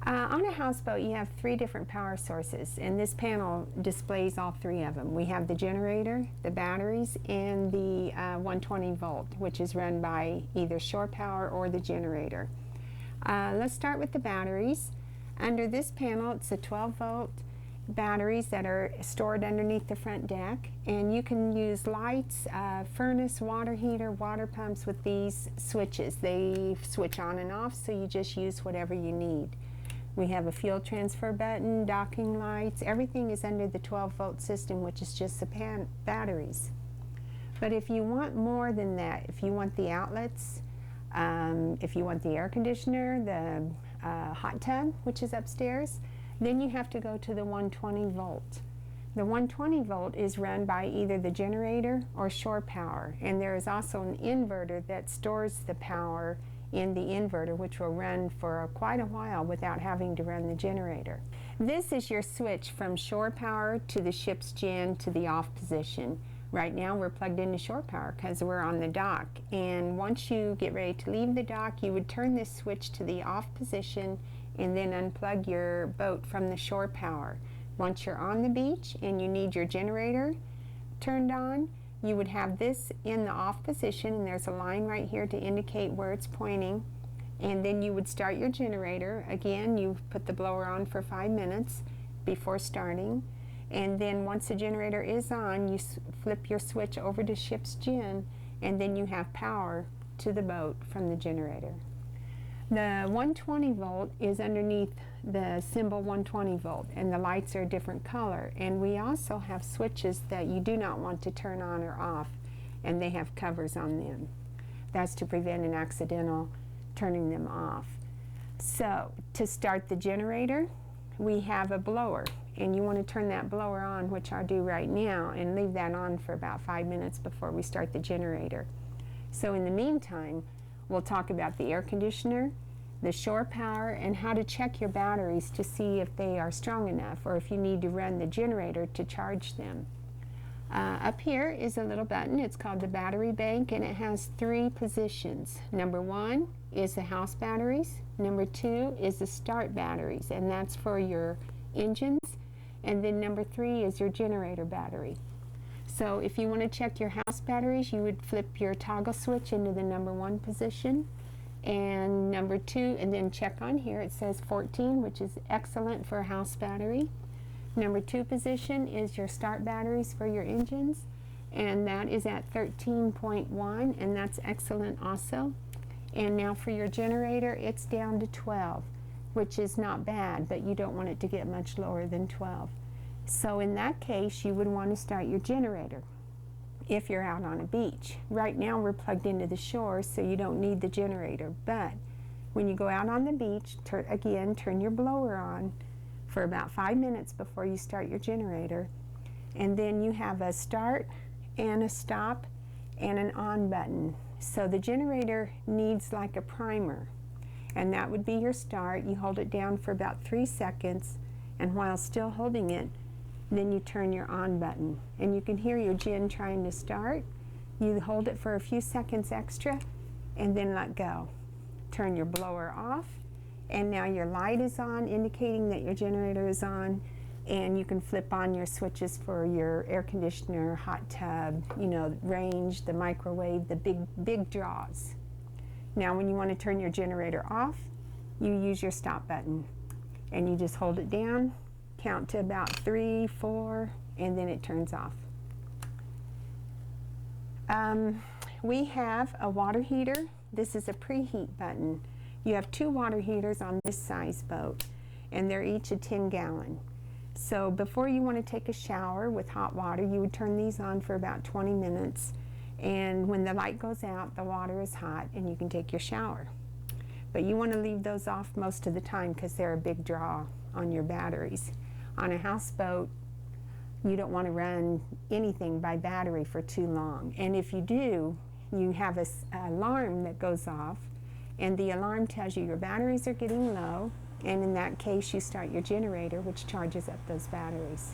On a houseboat, you have three different power sources, and this panel displays all three of them. We have the generator, the batteries, and the 120 volt, which is run by either shore power or the generator. Let's start with the batteries. Under this panel, it's a 12 volt batteries that are stored underneath the front deck, and you can use lights, furnace, water heater, water pumps with these switches. They switch on and off, so you just use whatever you need. We have a fuel transfer button, docking lights. Everything is under the 12 volt system, which is just the batteries. But if you want more than that, if you want the outlets, if you want the air conditioner, the hot tub, which is upstairs, then you have to go to the 120 volt. The 120 volt is run by either the generator or shore power, and there is also an inverter that stores the power in the inverter, which will run for quite a while without having to run the generator. This is your switch from shore power to the ship's gen to the off position. Right now we're plugged into shore power because we're on the dock, and once you get ready to leave the dock, you would turn this switch to the off position and then unplug your boat from the shore power. Once you're on the beach and you need your generator turned on, you would have this in the off position, and there's a line right here to indicate where it's pointing, and then you would start your generator. Again, you put the blower on for 5 minutes before starting, and then once the generator is on, you flip your switch over to ship's gen, and then you have power to the boat from the generator. The 120 volt is underneath the symbol 120 volt, and the lights are a different color, and we also have switches that you do not want to turn on or off, and they have covers on them. That's to prevent an accidental turning them off. So to start the generator, we have a blower, and you want to turn that blower on, which I'll do right now, and leave that on for about 5 minutes before we start the generator. So in the meantime, we'll talk about the air conditioner, the shore power, and how to check your batteries to see if they are strong enough or if you need to run the generator to charge them. Up here is a little button. It's called the battery bank, and it has 3 positions. Number 1 is the house batteries. Number 2 is the start batteries, and that's for your engines. And then number 3 is your generator battery. So if you want to check your house batteries, you would flip your toggle switch into the number 1 position and number 2, and then check on here. It says 14, which is excellent for a house battery. Number 2 position is your start batteries for your engines, and that is at 13.1, and that's excellent also. And now for your generator, it's down to 12, which is not bad, but you don't want it to get much lower than 12. So in that case, you would want to start your generator if you're out on a beach. Right now we're plugged into the shore, so you don't need the generator, but when you go out on the beach, turn your blower on for about 5 minutes before you start your generator, and then you have a start and a stop and an on button. So the generator needs like a primer, and that would be your start. You hold it down for about 3 seconds, and while still holding it, then you turn your on button, and you can hear your gen trying to start. You hold it for a few seconds extra and then let go. Turn your blower off, and now your light is on, indicating that your generator is on, and you can flip on your switches for your air conditioner, hot tub, range, the microwave, the big draws. Now when you want to turn your generator off, you use your stop button, and you just hold it down, count to about 3, 4, and then it turns off. We have a water heater. This is a preheat button. You have 2 water heaters on this size boat, and they're each a 10-gallon. So before you want to take a shower with hot water, you would turn these on for about 20 minutes, and when the light goes out, the water is hot and you can take your shower. But you want to leave those off most of the time because they're a big draw on your batteries. On a houseboat, you don't want to run anything by battery for too long. And if you do, you have an alarm that goes off, and the alarm tells you your batteries are getting low, and in that case you start your generator, which charges up those batteries.